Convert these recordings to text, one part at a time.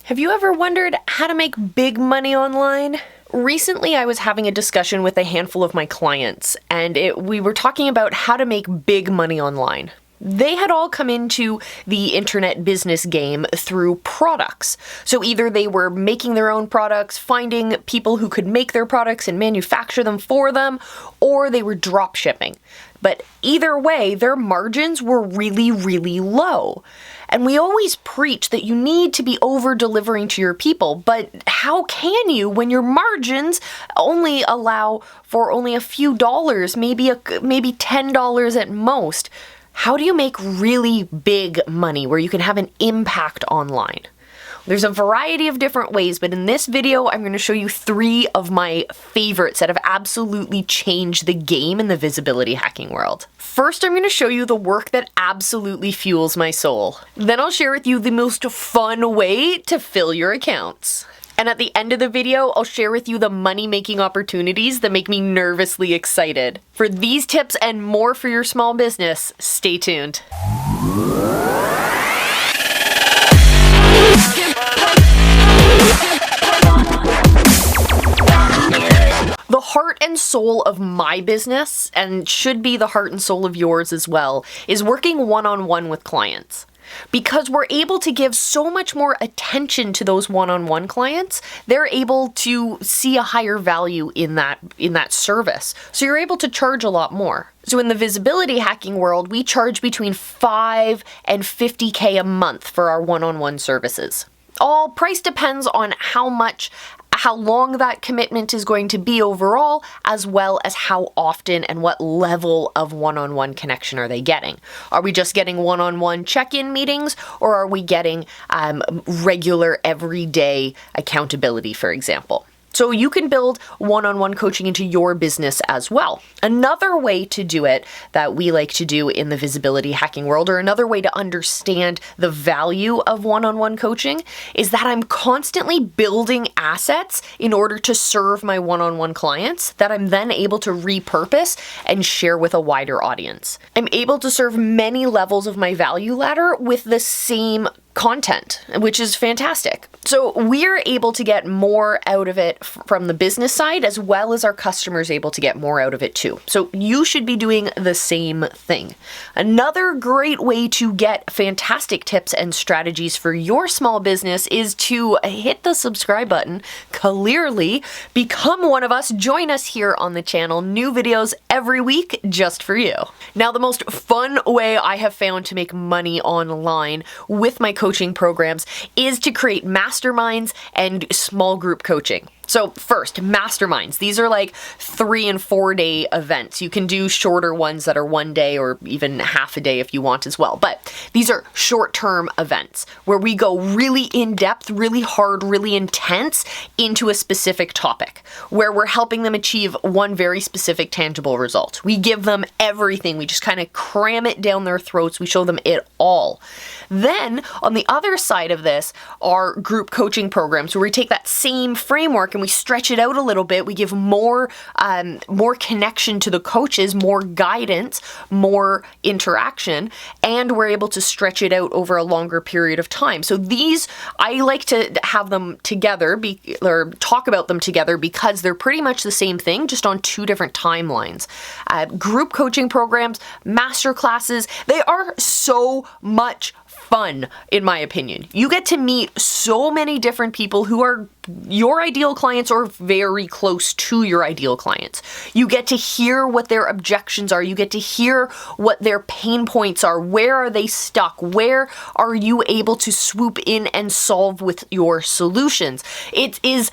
Have you ever wondered how to make big money online? Recently, I was having a discussion with a handful of my clients, and we were talking about how to make big money online. They had all come into the internet business game through products. So either they were making their own products, finding people who could make their products and manufacture them for them, or they were drop shipping. But either way, their margins were really, really low. And we always preach that you need to be over-delivering to your people, but how can you when your margins only allow for only a few dollars, maybe $10 at most? How do you make really big money where you can have an impact online? There's a variety of different ways, but in this video, I'm going to show you 3 of my favorites that have absolutely changed the game in the visibility hacking world. First, I'm going to show you the work that absolutely fuels my soul. Then I'll share with you the most fun way to fill your accounts. And at the end of the video, I'll share with you the money-making opportunities that make me nervously excited. For these tips and more for your small business, stay tuned. The heart and soul of my business, and should be the heart and soul of yours as well, is working one-on-one with clients. Because we're able to give so much more attention to those one-on-one clients, they're able to see a higher value in that service. So you're able to charge a lot more. So in the visibility hacking world, we charge between $5 and $50K a month for our one-on-one services. All price depends on how long that commitment is going to be overall, as well as how often and what level of one-on-one connection are they getting. Are we just getting one-on-one check-in meetings, or are we getting regular everyday accountability, for example? So you can build one-on-one coaching into your business as well. Another way to do it that we like to do in the visibility hacking world, or another way to understand the value of one-on-one coaching, is that I'm constantly building assets in order to serve my one-on-one clients that I'm then able to repurpose and share with a wider audience. I'm able to serve many levels of my value ladder with the same content, which is fantastic. So we're able to get more out of it from the business side, as well as our customers able to get more out of it too. So you should be doing the same thing. Another great way to get fantastic tips and strategies for your small business is to hit the subscribe button, clearly, become one of us, join us here on the channel, new videos every week just for you. Now, the most fun way I have found to make money online with my coaching programs is to create masterminds and small group coaching. So first, masterminds. These are like 3 and 4 day events. You can do shorter ones that are 1 day or even half a day if you want as well. But these are short-term events where we go really in-depth, really hard, really intense into a specific topic, where we're helping them achieve one very specific tangible result. We give them everything. We just kind of cram it down their throats. We show them it all. Then on the other side of this are group coaching programs where we take that same framework and we stretch it out a little bit. We give more connection to the coaches, more guidance, more interaction, and we're able to stretch it out over a longer period of time. So these, I like to have them together or talk about them together because they're pretty much the same thing, just on 2 different timelines. Group coaching programs, master classes, they are so much fun, in my opinion. You get to meet so many different people who are your ideal clients or very close to your ideal clients. You get to hear what their objections are. You get to hear what their pain points are. Where are they stuck? Where are you able to swoop in and solve with your solutions? It is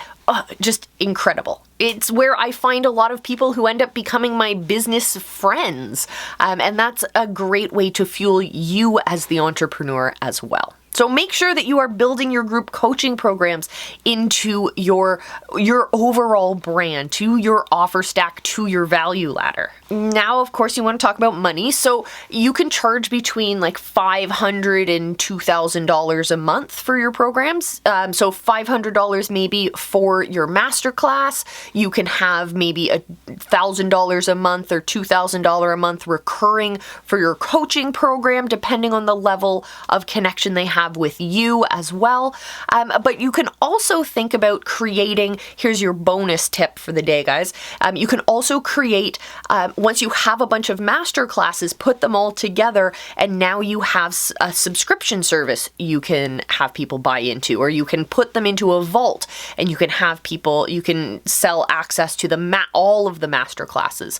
just incredible. It's where I find a lot of people who end up becoming my business friends. And that's a great way to fuel you as the entrepreneur as well. So make sure that you are building your group coaching programs into your overall brand, to your offer stack, to your value ladder. Now, of course, you want to talk about money. So you can charge between like $500 and $2,000 a month for your programs. So $500 maybe for your masterclass. You can have maybe $1,000 a month or $2,000 a month recurring for your coaching program, depending on the level of connection they have have with you as well. But you can also think about creating, here's your bonus tip for the day, guys. You can also create, once you have a bunch of master classes, put them all together, and now you have a subscription service you can have people buy into, or you can put them into a vault and you can have people, you can sell access to all of the master classes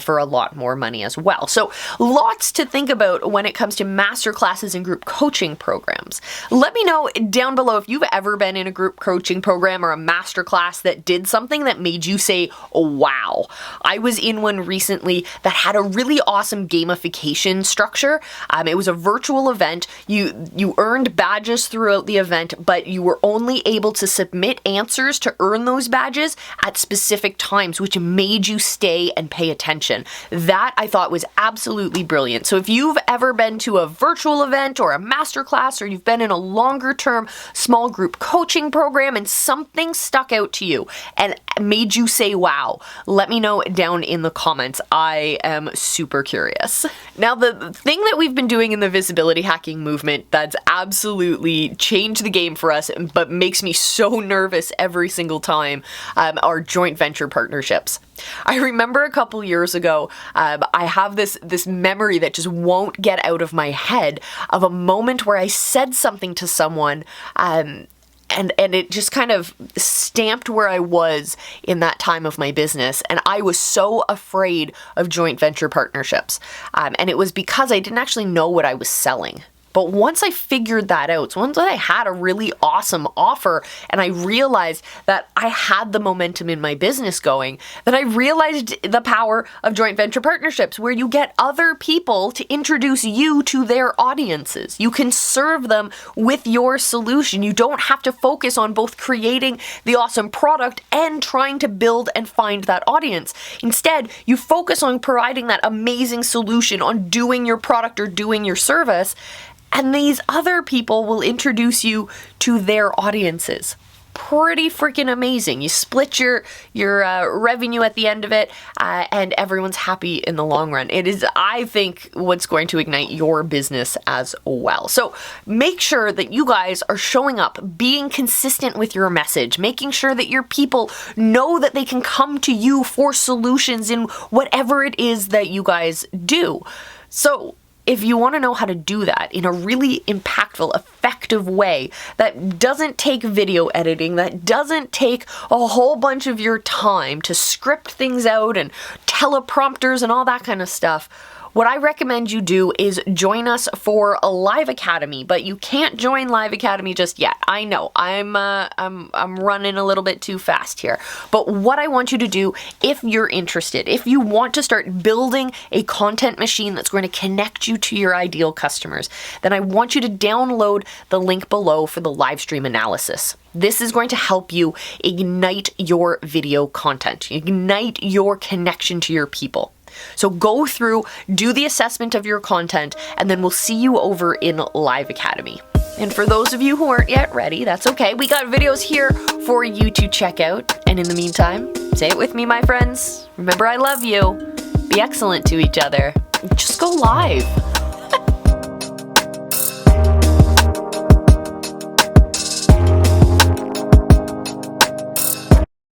for a lot more money as well. So lots to think about when it comes to master classes and group coaching programs. Let me know down below if you've ever been in a group coaching program or a master class that did something that made you say, oh, wow. I was in one recently that had a really awesome gamification structure. It was a virtual event. You earned badges throughout the event, but you were only able to submit answers to earn those badges at specific times, which made you stay and pay attention. That I thought was absolutely brilliant. So if you've ever been to a virtual event or a masterclass, or you've been in a longer term small group coaching program and something stuck out to you and made you say, wow, let me know down in the comments. I am super curious. Now, the thing that we've been doing in the visibility hacking movement that's absolutely changed the game for us, but makes me so nervous every single time, are joint venture partnerships. I remember a couple years ago, I have this memory that just won't get out of my head of a moment where I said something to someone, and it just kind of stamped where I was in that time of my business. And I was so afraid of joint venture partnerships. And it was because I didn't actually know what I was selling. But once I figured that out, so once I had a really awesome offer and I realized that I had the momentum in my business going, then I realized the power of joint venture partnerships, where you get other people to introduce you to their audiences. You can serve them with your solution. You don't have to focus on both creating the awesome product and trying to build and find that audience. Instead, you focus on providing that amazing solution, on doing your product or doing your service, and these other people will introduce you to their audiences. Pretty freaking amazing. You split your revenue at the end of it, and everyone's happy in the long run. It is, I think, what's going to ignite your business as well. So make sure that you guys are showing up, being consistent with your message, making sure that your people know that they can come to you for solutions in whatever it is that you guys do. So if you want to know how to do that in a really impactful, effective way that doesn't take video editing, that doesn't take a whole bunch of your time to script things out and teleprompters and all that kind of stuff, what I recommend you do is join us for a Live Academy, but you can't join Live Academy just yet. I know I'm running a little bit too fast here, but what I want you to do, if you're interested, if you want to start building a content machine that's going to connect you to your ideal customers, then I want you to download the link below for the live stream analysis. This is going to help you ignite your video content, ignite your connection to your people. So go through, do the assessment of your content, and then we'll see you over in Live Academy. And for those of you who aren't yet ready, that's okay. We got videos here for you to check out. And in the meantime, say it with me, my friends. Remember, I love you. Be excellent to each other. Just go live.